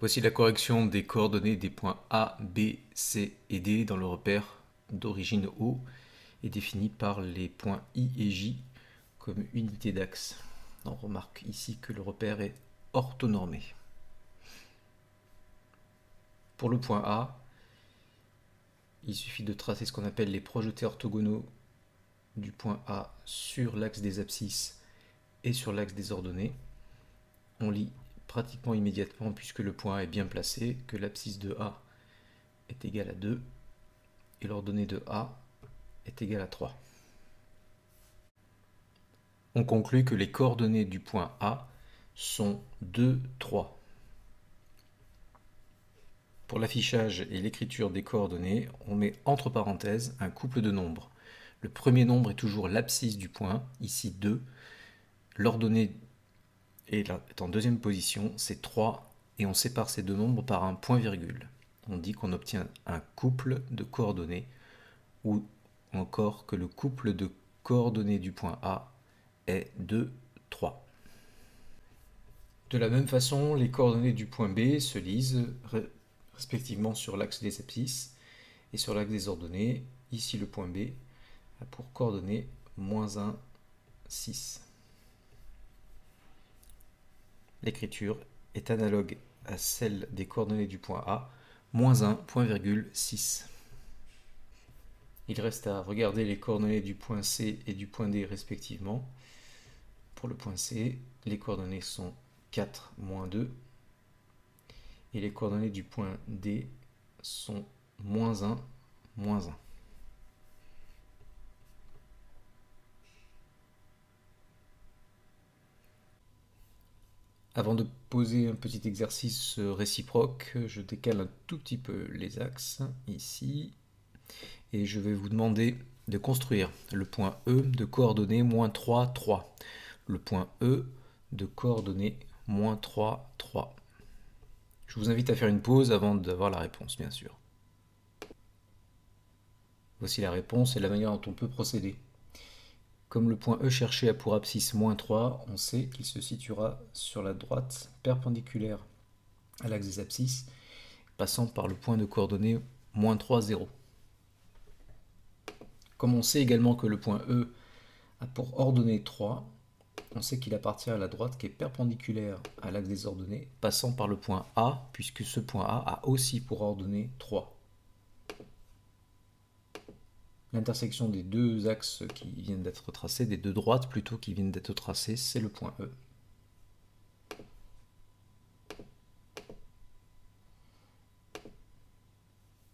Voici la correction des coordonnées des points A, B, C et D dans le repère d'origine O et définie par les points I et J comme unité d'axe. On remarque ici que le repère est orthonormé. Pour le point A, il suffit de tracer ce qu'on appelle les projetés orthogonaux du point A sur l'axe des abscisses et sur l'axe des ordonnées. On lit pratiquement immédiatement, puisque le point A est bien placé, que l'abscisse de A est égale à 2 et l'ordonnée de A est égale à 3. On conclut que les coordonnées du point A sont 2, 3. Pour l'affichage et l'écriture des coordonnées, on met entre parenthèses un couple de nombres. Le premier nombre est toujours l'abscisse du point, ici 2. L'ordonnée est en deuxième position, c'est 3, et on sépare ces deux nombres par un point-virgule. On dit qu'on obtient un couple de coordonnées, ou encore que le couple de coordonnées du point A est 2, 3. De la même façon, les coordonnées du point B se lisent respectivement sur l'axe des abscisses et sur l'axe des ordonnées. Ici, le point B a pour coordonnées -1, 6. L'écriture est analogue à celle des coordonnées du point A, -1, point-virgule, 6. Il reste à regarder les coordonnées du point C et du point D respectivement. Pour le point C, les coordonnées sont 4, -2. Et les coordonnées du point D sont -1, -1. Avant de poser un petit exercice réciproque, je décale un tout petit peu les axes, ici, et je vais vous demander de construire le point E de coordonnées -3, 3. Le point E de coordonnées -3, 3. Je vous invite à faire une pause avant d'avoir la réponse, bien sûr. Voici la réponse et la manière dont on peut procéder. Comme le point E cherché a pour abscisse -3, on sait qu'il se situera sur la droite perpendiculaire à l'axe des abscisses, passant par le point de coordonnées -3, 0. Comme on sait également que le point E a pour ordonnée 3, on sait qu'il appartient à la droite qui est perpendiculaire à l'axe des ordonnées, passant par le point A, puisque ce point A a aussi pour ordonnée 3. L'intersection des deux axes qui viennent d'être tracés, des deux droites plutôt qui viennent d'être tracées, c'est le point E.